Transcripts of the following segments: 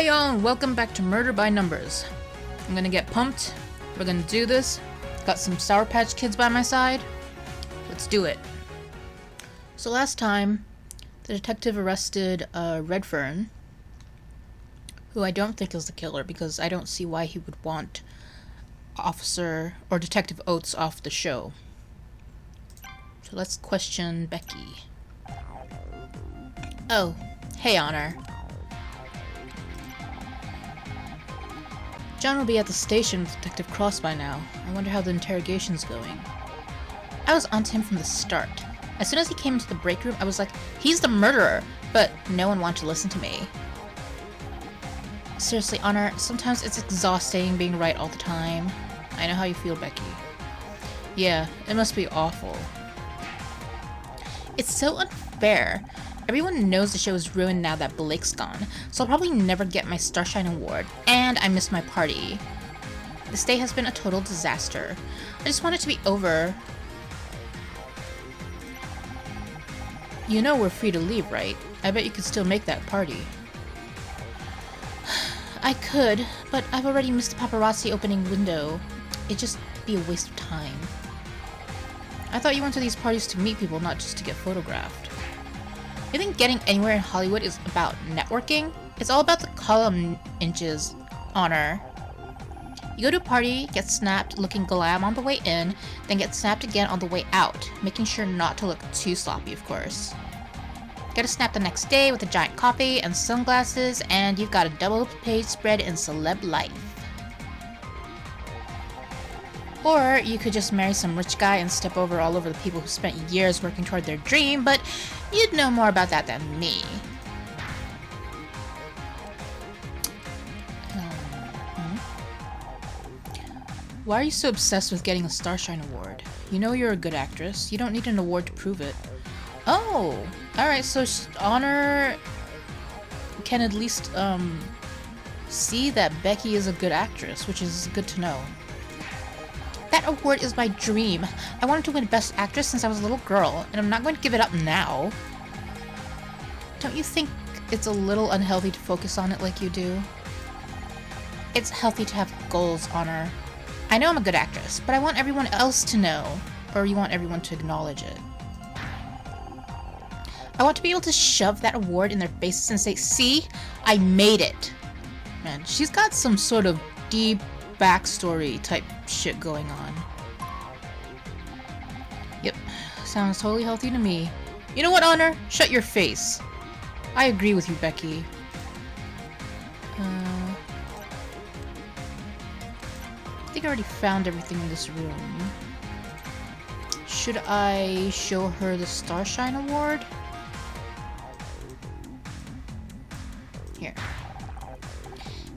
Hey y'all, and welcome back to Murder by Numbers. I'm gonna get pumped. We're gonna do this. Got some Sour Patch Kids by my side. Let's do it. So last time, the detective arrested Redfern, who I don't think is the killer because I don't see why he would want Officer or Detective Oates off the show. So let's question Becky. Oh, hey Honor. John will be at the station with Detective Cross by now. I wonder how the interrogation's going. I was onto him from the start. As soon as he came into the break room, I was like, he's the murderer! But no one wanted to listen to me. Seriously, Honor, sometimes it's exhausting being right all the time. I know how you feel, Becky. Yeah, it must be awful. It's so unfair. Everyone knows the show is ruined now that Blake's gone, so I'll probably never get my Starshine Award, and I missed my party. This day has been a total disaster. I just want it to be over. You know we're free to leave, right? I bet you could still make that party. I could, but I've already missed the paparazzi opening window. It'd just be a waste of time. I thought you went to these parties to meet people, not just to get photographed. You think getting anywhere in Hollywood is about networking? It's all about the column inches, Honor. You go to a party, get snapped looking glam on the way in, then get snapped again on the way out, making sure not to look too sloppy, of course. Get a snap the next day with a giant coffee and sunglasses, and you've got a double-page spread in celeb life. Or you could just marry some rich guy and step over all over the people who spent years working toward their dream, but you'd know more about that than me. Why are you so obsessed with getting a Starshine Award? You know you're a good actress. You don't need an award to prove it. Oh! Alright, so Honor can at least, see that Becky is a good actress, which is good to know. That award is my dream. I wanted to win Best Actress since I was a little girl, and I'm not going to give it up now. Don't you think it's a little unhealthy to focus on it like you do? It's healthy to have goals, Honor. I know I'm a good actress, but I want everyone else to know, or you want everyone to acknowledge it. I want to be able to shove that award in their faces and say, see, I made it. Man, she's got some sort of deep backstory type shit going on. Yep, sounds totally healthy to me. You know what, Honor? Shut your face. I agree with you, Becky. I think I already found everything in this room. Should I show her the Starshine Award? Here.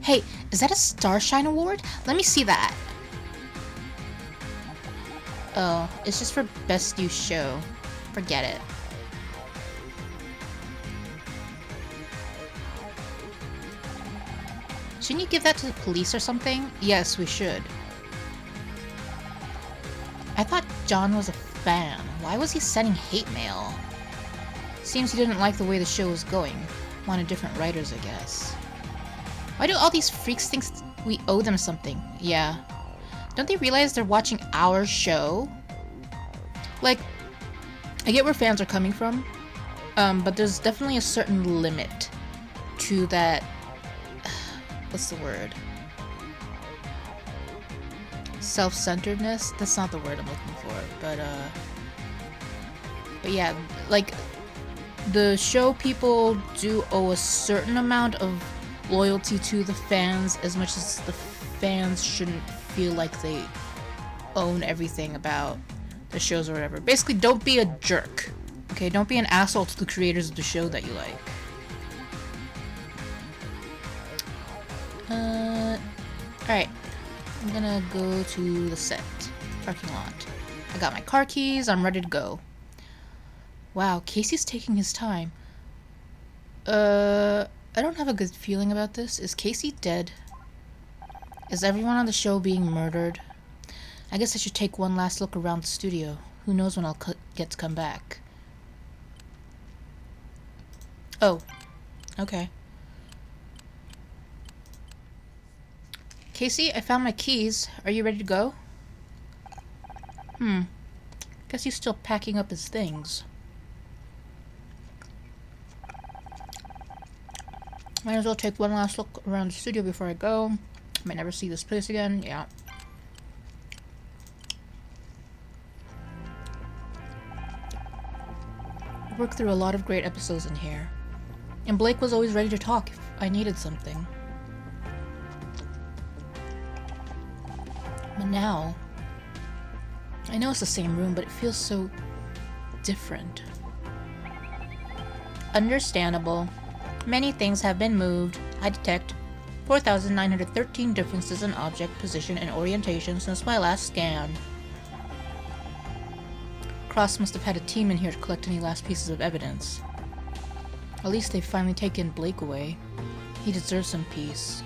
Hey, is that a Starshine Award? Let me see that. Oh, it's just for Best New Show. Forget it. Shouldn't you give that to the police or something? Yes, we should. I thought John was a fan. Why was he sending hate mail? Seems he didn't like the way the show was going. Wanted different writers, I guess. Why do all these freaks think we owe them something? Yeah. Don't they realize they're watching our show? Like, I get where fans are coming from, but there's definitely a certain limit to that. What's the word? Self-centeredness? That's not the word I'm looking for, but yeah, like, the show people do owe a certain amount of loyalty to the fans, as much as the fans shouldn't feel like they own everything about the shows or whatever. Basically, don't be a jerk. Okay, don't be an asshole to the creators of the show that you like. Alright. I'm gonna go to the set. Parking lot. I got my car keys, I'm ready to go. Wow, Casey's taking his time. I don't have a good feeling about this. Is Casey dead? Is everyone on the show being murdered? I guess I should take one last look around the studio. Who knows when I'll get to come back. Oh. Okay. Casey, I found my keys. Are you ready to go? Guess he's still packing up his things. Might as well take one last look around the studio before I go. Might never see this place again. Yeah. Worked through a lot of great episodes in here. And Blake was always ready to talk if I needed something. But now, I know it's the same room, but it feels so different. Understandable. Many things have been moved. I detect 4,913 differences in object position and orientation since my last scan. Cross must have had a team in here to collect any last pieces of evidence. At least they've finally taken Blake away. He deserves some peace.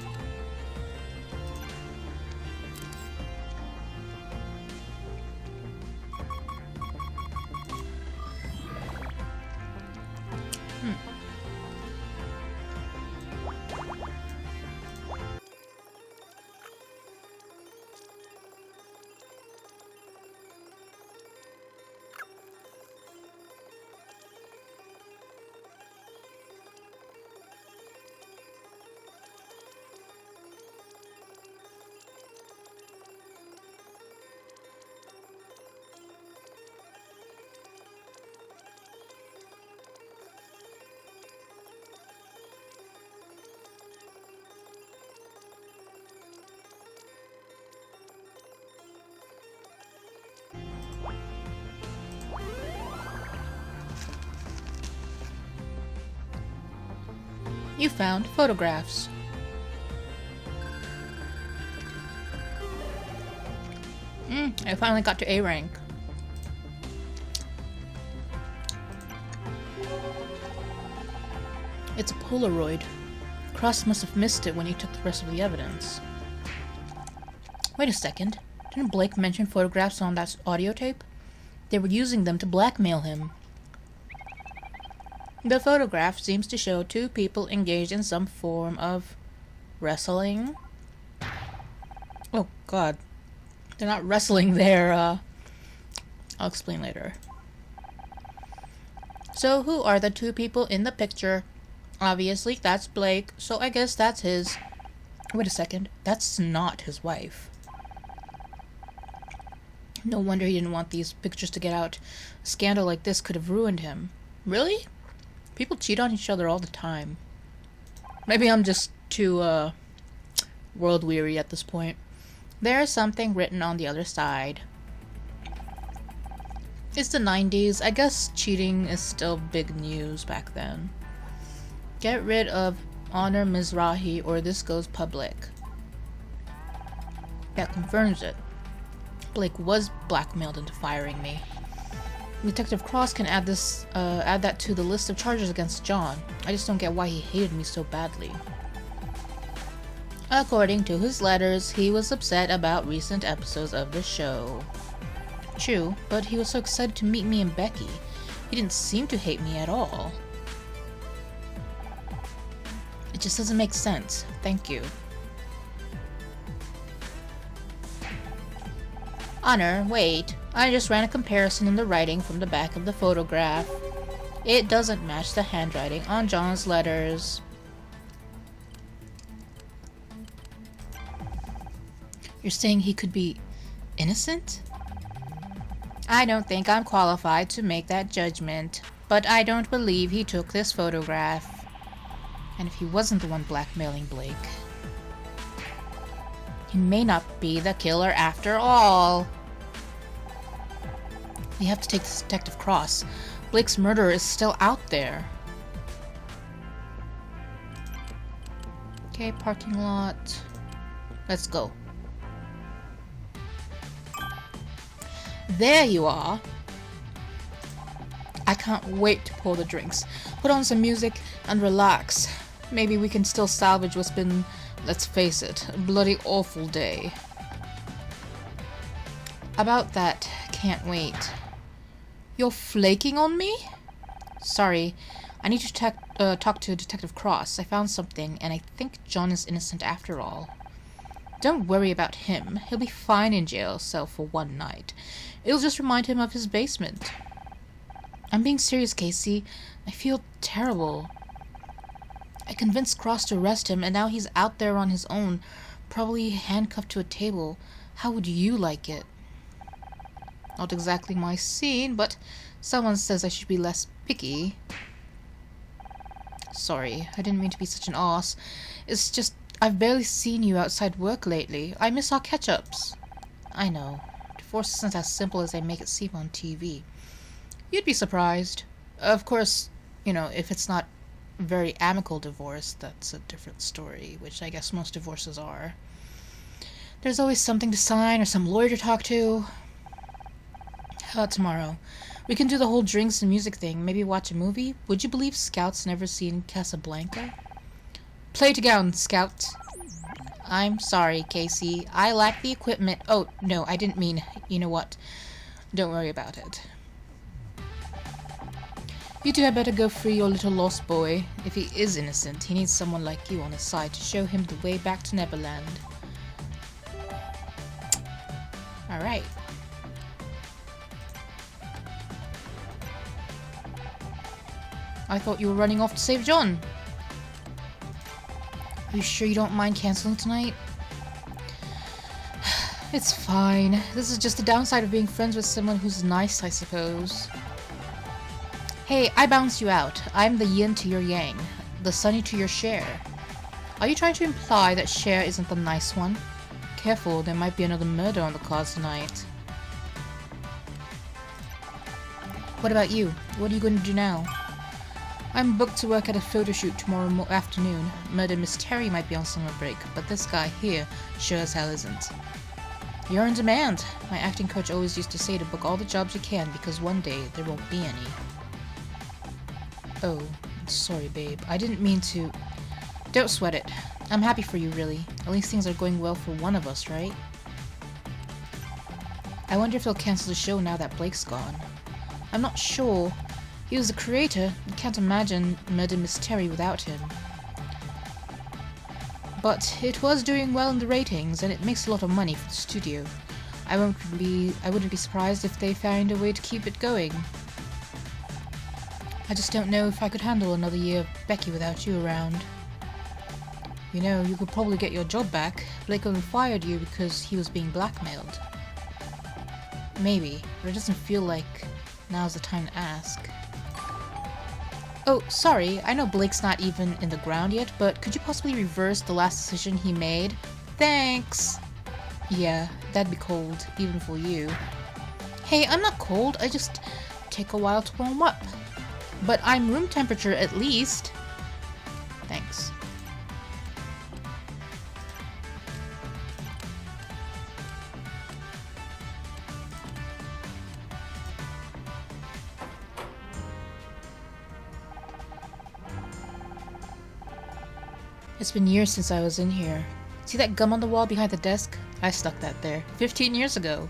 You found photographs. I finally got to A rank. It's a Polaroid. Cross must have missed it when he took the rest of the evidence. Wait a second. Didn't Blake mention photographs on that audio tape? They were using them to blackmail him. The photograph seems to show two people engaged in some form of wrestling. Oh, God. They're not wrestling, I'll explain later. So, who are the two people in the picture? Obviously, that's Blake, so I guess that's his... Wait a second. That's not his wife. No wonder he didn't want these pictures to get out. A scandal like this could have ruined him. Really? People cheat on each other all the time. Maybe I'm just too, world-weary at this point. There's something written on the other side. It's the 90s. I guess cheating is still big news back then. Get rid of Honor Mizrahi or this goes public. That confirms it. Blake was blackmailed into firing me. Detective Cross can add that to the list of charges against John. I just don't get why he hated me so badly. According to his letters, he was upset about recent episodes of the show. True, but he was so excited to meet me and Becky. He didn't seem to hate me at all. It just doesn't make sense. Thank you. Honor, wait. I just ran a comparison in the writing from the back of the photograph. It doesn't match the handwriting on John's letters. You're saying he could be innocent? I don't think I'm qualified to make that judgment, but I don't believe he took this photograph. And if he wasn't the one blackmailing Blake, he may not be the killer after all. We have to take this Detective Cross. Blake's murderer is still out there. Okay, parking lot. Let's go. There you are. I can't wait to pour the drinks. Put on some music and relax. Maybe we can still salvage what's been, let's face it, a bloody awful day. About that, can't wait. You're flaking on me? Sorry, I need to talk to Detective Cross. I found something, and I think John is innocent after all. Don't worry about him. He'll be fine in jail cell for one night. It'll just remind him of his basement. I'm being serious, Casey. I feel terrible. I convinced Cross to arrest him, and now he's out there on his own, probably handcuffed to a table. How would you like it? Not exactly my scene, but someone says I should be less picky. Sorry, I didn't mean to be such an ass. It's just, I've barely seen you outside work lately. I miss our catch-ups. I know. Divorce isn't as simple as they make it seem on TV. You'd be surprised. Of course, you know, if it's not a very amicable divorce, that's a different story, which I guess most divorces are. There's always something to sign or some lawyer to talk to. How about tomorrow? We can do the whole drinks and music thing. Maybe watch a movie? Would you believe Scout's never seen Casablanca? Play to gown, Scout. I'm sorry, Casey. I lack the equipment. Oh, no, I didn't mean... You know what? Don't worry about it. You two had better go free your little lost boy. If he is innocent, he needs someone like you on his side to show him the way back to Neverland. Alright. I thought you were running off to save John. Are you sure you don't mind canceling tonight? It's fine. This is just the downside of being friends with someone who's nice, I suppose. Hey, I bounced you out. I'm the yin to your yang, the sunny to your Cher. Are you trying to imply that Cher isn't the nice one? Careful, there might be another murder on the cards tonight. What about you? What are you going to do now? I'm booked to work at a photo shoot tomorrow afternoon. Murder Miss Terry might be on summer break, but this guy here sure as hell isn't. You're in demand. My acting coach always used to say to book all the jobs you can because one day there won't be any. Oh, sorry babe. I didn't mean to... Don't sweat it. I'm happy for you, really. At least things are going well for one of us, right? I wonder if they'll cancel the show now that Blake's gone. I'm not sure. He was the creator. I can't imagine Murder Miss Terry without him. But it was doing well in the ratings, and it makes a lot of money for the studio. I wouldn't be surprised if they find a way to keep it going. I just don't know if I could handle another year of Becky without you around. You know, you could probably get your job back. Blake only fired you because he was being blackmailed. Maybe, but it doesn't feel like now's the time to ask. Oh, sorry, I know Blake's not even in the ground yet, but could you possibly reverse the last decision he made? Thanks! Yeah, that'd be cold, even for you. Hey, I'm not cold, I just take a while to warm up. But I'm room temperature at least. Thanks. It's been years since I was in here. See that gum on the wall behind the desk? I stuck that there 15 years ago.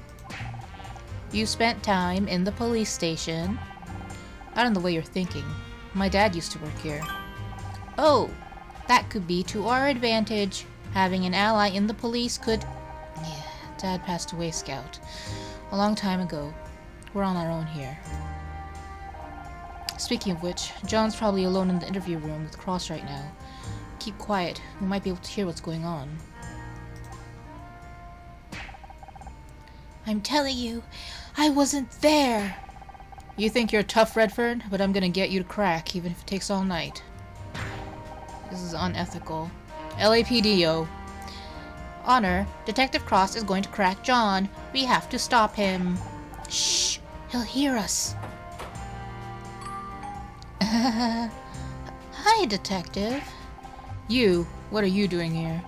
You spent time in the police station. I don't know the way you're thinking. My dad used to work here. Oh, that could be to our advantage. Having an ally in the police could... Yeah, Dad passed away, Scout. A long time ago. We're on our own here. Speaking of which, John's probably alone in the interview room with Cross right now. Keep quiet. We might be able to hear what's going on. I'm telling you, I wasn't there! You think you're tough, Redford, but I'm gonna get you to crack, even if it takes all night. This is unethical. LAPD, yo. Honor, Detective Cross is going to crack John. We have to stop him. Shh! He'll hear us. Hi, Detective. You, what are you doing here?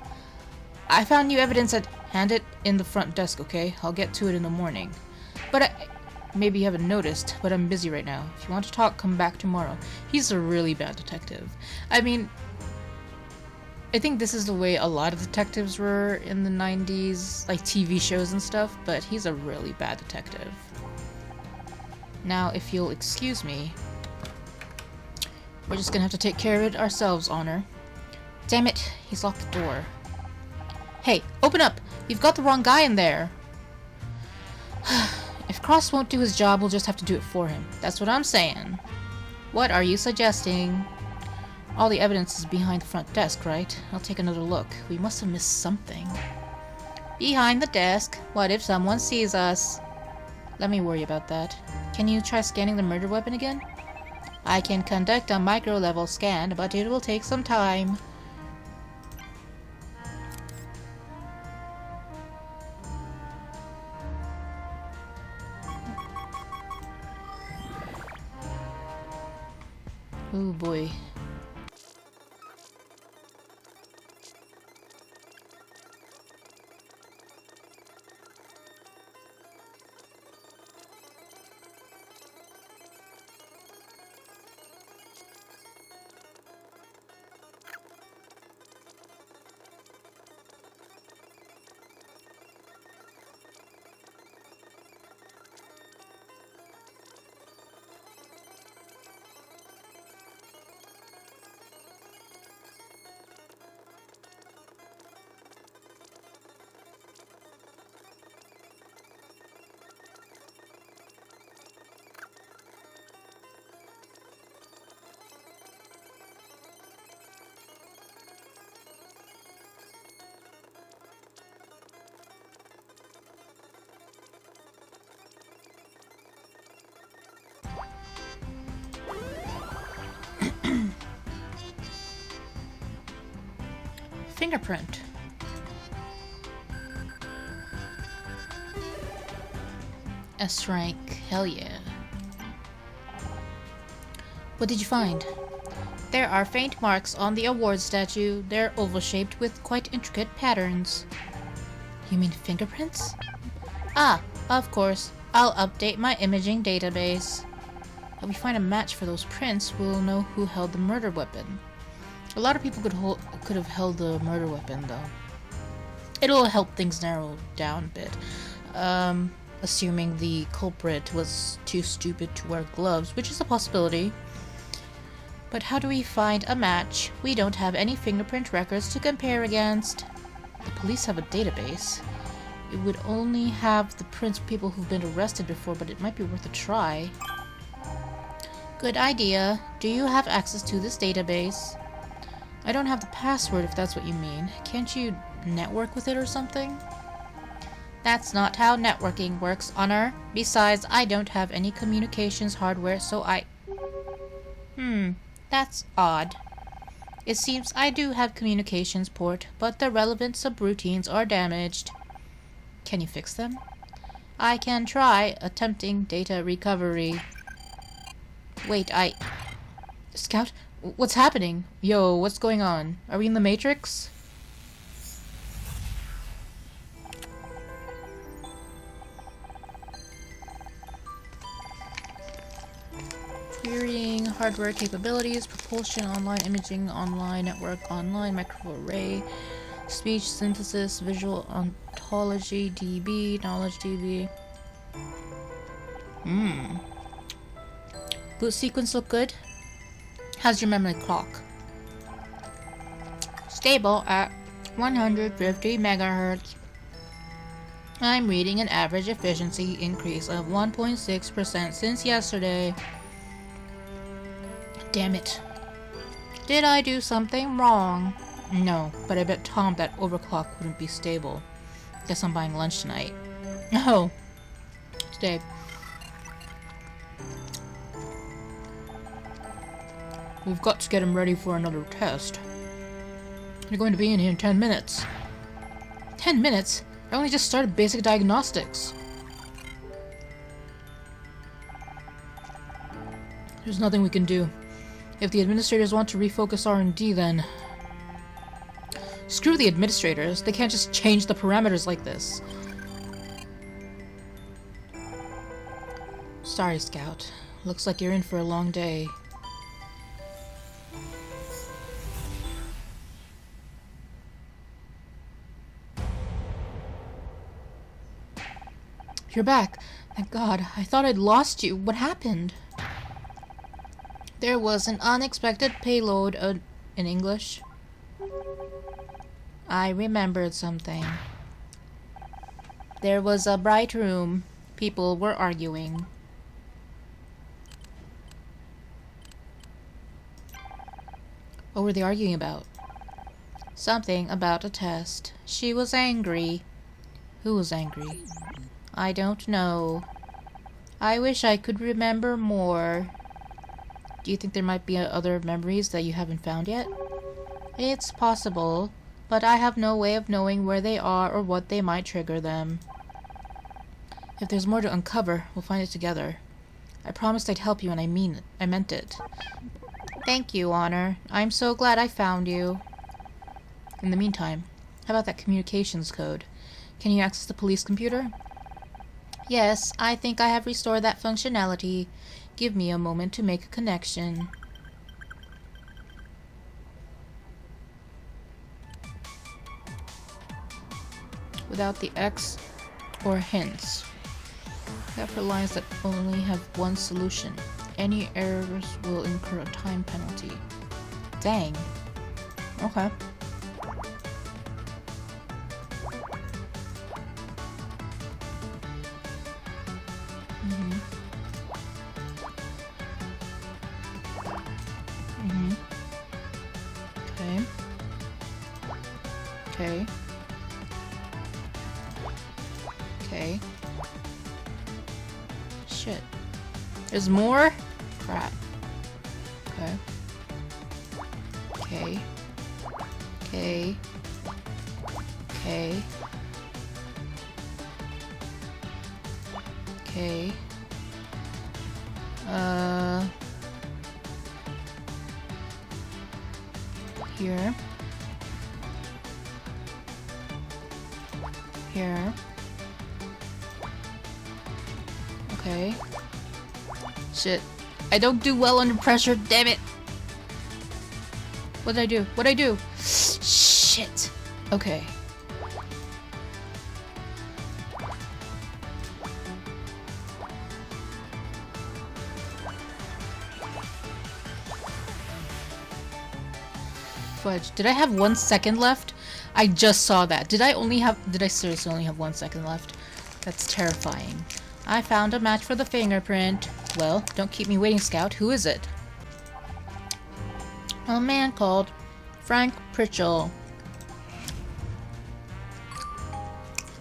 I found new evidence at... Hand it in the front desk, okay? I'll get to it in the morning. But maybe you haven't noticed, but I'm busy right now. If you want to talk, come back tomorrow. He's a really bad detective. I mean, I think this is the way a lot of detectives were in the 90s, like TV shows and stuff, but he's a really bad detective. Now, if you'll excuse me, we're just gonna have to take care of it ourselves, Honor. Damn it, he's locked the door. Hey, open up! You've got the wrong guy in there! If Cross won't do his job, we'll just have to do it for him. That's what I'm saying. What are you suggesting? All the evidence is behind the front desk, right? I'll take another look. We must have missed something. Behind the desk? What if someone sees us? Let me worry about that. Can you try scanning the murder weapon again? I can conduct a micro-level scan, but it will take some time. Oh boy. Fingerprint. S rank, hell yeah. What did you find? There are faint marks on the award statue. They're oval-shaped with quite intricate patterns. You mean fingerprints? Ah, of course. I'll update my imaging database. If we find a match for those prints, we'll know who held the murder weapon. A lot of people could have held the murder weapon, though. It'll help things narrow down a bit. Assuming the culprit was too stupid to wear gloves, which is a possibility. But how do we find a match? We don't have any fingerprint records to compare against. The police have a database. It would only have the prints of people who've been arrested before, but it might be worth a try. Good idea. Do you have access to this database? I don't have the password, if that's what you mean. Can't you network with it or something? That's not how networking works, Honor. Besides, I don't have any communications hardware, so that's odd. It seems I do have communications port, but the relevant subroutines are damaged. Can you fix them? I can try attempting data recovery. Wait, Scout? What's happening? Yo, what's going on? Are we in the Matrix? Querying hardware capabilities, propulsion, online imaging, online network, online microarray, speech synthesis, visual ontology, DB, knowledge DB. Boot sequence look good? How's your memory clock? Stable at 150 megahertz. I'm reading an average efficiency increase of 1.6% since yesterday. Damn it. Did I do something wrong? No, but I bet Tom that overclock wouldn't be stable. Guess I'm buying lunch tonight. Oh. Today. We've got to get him ready for another test. You're going to be in here in 10 minutes. 10 minutes? I only just started basic diagnostics. There's nothing we can do. If the administrators want to refocus R&D, then... Screw the administrators. They can't just change the parameters like this. Sorry, Scout. Looks like you're in for a long day. You're back. Thank God. I thought I'd lost you. What happened? There was an unexpected payload in English. I remembered something. There was a bright room. People were arguing. What were they arguing about? Something about a test. She was angry. Who was angry? I don't know. I wish I could remember more. Do you think there might be other memories that you haven't found yet? It's possible, but I have no way of knowing where they are or what they might trigger them. If there's more to uncover, we'll find it together. I promised I'd help you and I meant it. Thank you, Honor. I'm so glad I found you. In the meantime, how about that communications code? Can you access the police computer? Yes, I think I have restored that functionality. Give me a moment to make a connection. Without the X or hints. That for lines that only have one solution. Any errors will incur a time penalty. Dang. Okay. Okay. Okay. Shit. There's more? Crap. Okay. Okay. Okay. Okay. Okay. Here. Here. Okay. Shit. I don't do well under pressure, damn it! What did I do? What did I do? Shit. Okay. Fudge. Did I have 1 second left? I just saw that. Did I seriously only have 1 second left? That's terrifying. I found a match for the fingerprint. Well, don't keep me waiting, Scout. Who is it? A man called Frank Pritchell.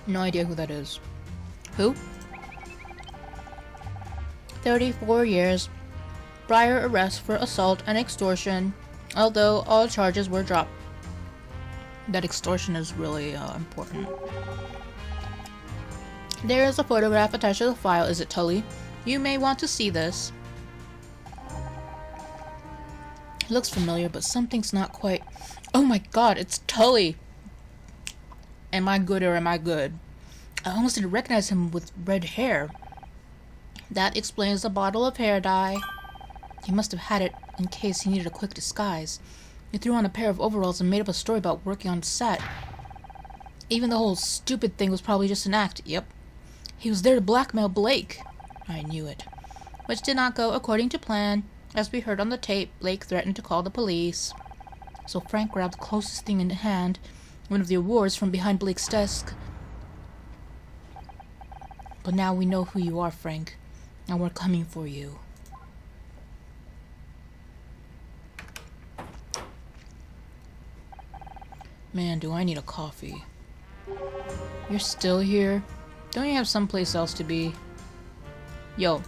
No idea who that is. Who? 34 years. Prior arrest for assault and extortion, although all charges were dropped. That extortion is really important. There is a photograph attached to the file. Is it Tully? You may want to see this. It looks familiar, but something's not quite... Oh my god, it's Tully! Am I good or am I good? I almost didn't recognize him with red hair. That explains the bottle of hair dye. He must have had it in case he needed a quick disguise. He threw on a pair of overalls and made up a story about working on set. Even the whole stupid thing was probably just an act. Yep. He was there to blackmail Blake. I knew it. Which did not go according to plan. As we heard on the tape, Blake threatened to call the police. So Frank grabbed the closest thing in hand, one of the awards from behind Blake's desk. But now we know who you are, Frank, and we're coming for you. Man, do I need a coffee. You're still here? Don't you have someplace else to be? Yo.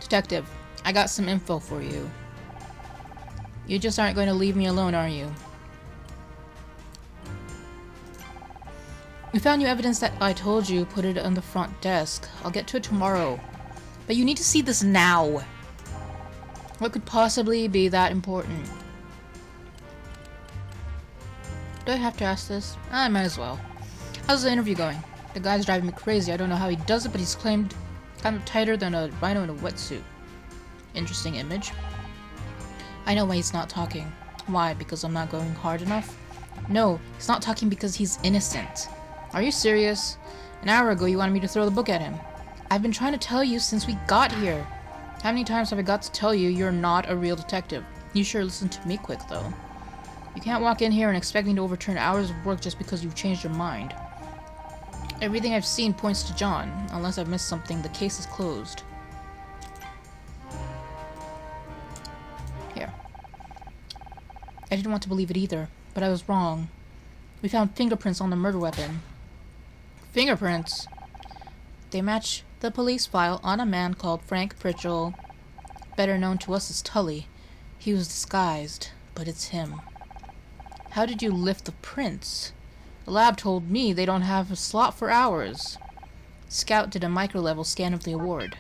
Detective, I got some info for you. You just aren't going to leave me alone, are you? We found new evidence that I told you. Put it on the front desk. I'll get to it tomorrow. But you need to see this now. What could possibly be that important? Do I have to ask this? I might as well. How's the interview going? The guy's driving me crazy. I don't know how he does it, but he's claimed kind of tighter than a rhino in a wetsuit. Interesting image. I know why he's not talking. Why? Because I'm not going hard enough? No, he's not talking because he's innocent. Are you serious? An hour ago you wanted me to throw the book at him. I've been trying to tell you since we got here. How many times have I got to tell you you're not a real detective? You sure listened to me quick, though. You can't walk in here and expect me to overturn hours of work just because you've changed your mind. Everything I've seen points to John. Unless I've missed something, the case is closed. Here. I didn't want to believe it either, but I was wrong. We found fingerprints on the murder weapon. Fingerprints? They match the police file on a man called Frank Pritchell, better known to us as Tully. He was disguised, but it's him. How did you lift the prints? The lab told me they don't have a slot for hours. Scout did a micro-level scan of the award.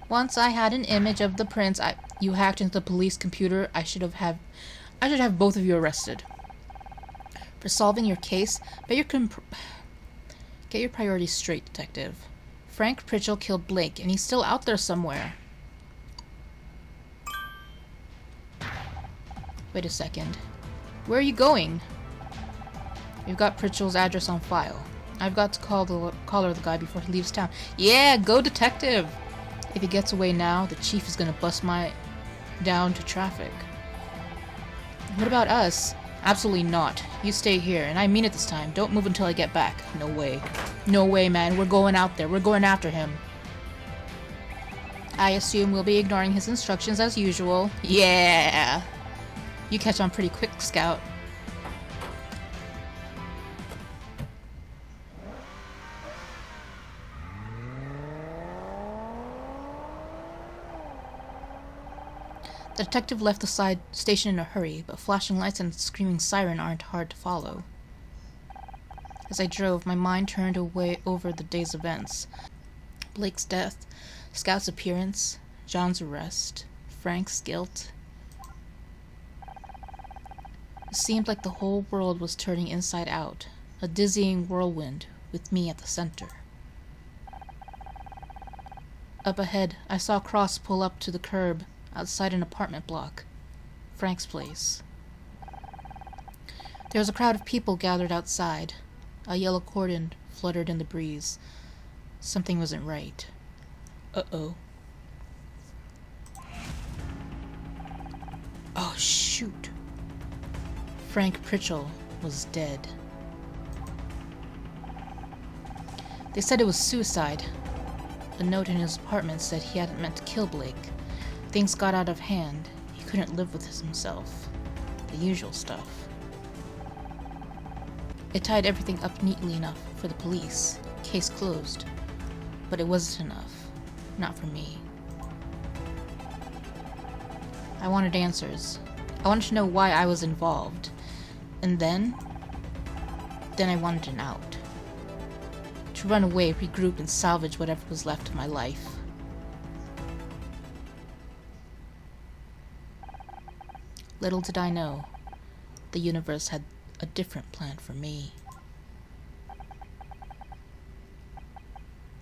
Once I had an image of the prints you hacked into the police computer. I should have both of you arrested. For solving your case, get your priorities straight, detective. Frank Pritchell killed Blake, and he's still out there somewhere. Wait a second. Where are you going? We've got Pritchell's address on file. I've got to collar the guy before he leaves town. Yeah, go detective! If he gets away now, the chief is gonna bust my down to traffic. What about us? Absolutely not. You stay here, and I mean it this time. Don't move until I get back. No way. No way, man. We're going out there. We're going after him. I assume we'll be ignoring his instructions as usual. Yeah! You catch on pretty quick, Scout. The detective left the side station in a hurry, but flashing lights and screaming siren aren't hard to follow. As I drove, my mind turned away over the day's events. Blake's death, Scout's appearance, John's arrest, Frank's guilt. It seemed like the whole world was turning inside out, a dizzying whirlwind, with me at the center. Up ahead, I saw Cross pull up to the curb outside an apartment block, Frank's place. There was a crowd of people gathered outside. A yellow cordon fluttered in the breeze. Something wasn't right. Uh-oh. Oh, shoot. Frank Pritchell was dead. They said it was suicide. A note in his apartment said he hadn't meant to kill Blake. Things got out of hand. He couldn't live with himself. The usual stuff. It tied everything up neatly enough for the police. Case closed. But it wasn't enough. Not for me. I wanted answers. I wanted to know why I was involved. And then I wanted an out. To run away, regroup, and salvage whatever was left of my life. Little did I know, the universe had a different plan for me.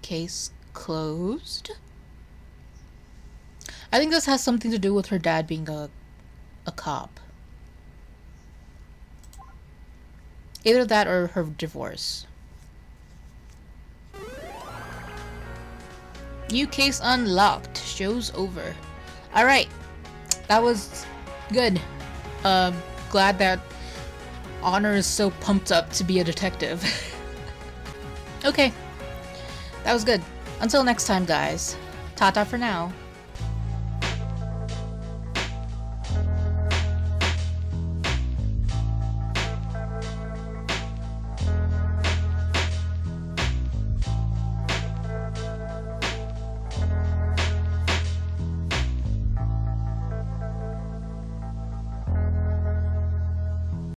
Case closed? I think this has something to do with her dad being a cop. Either that or her divorce. New case unlocked. Show's over. Alright. That was good. Glad that Honor is so pumped up to be a detective. Okay. That was good. Until next time, guys. Ta-ta for now.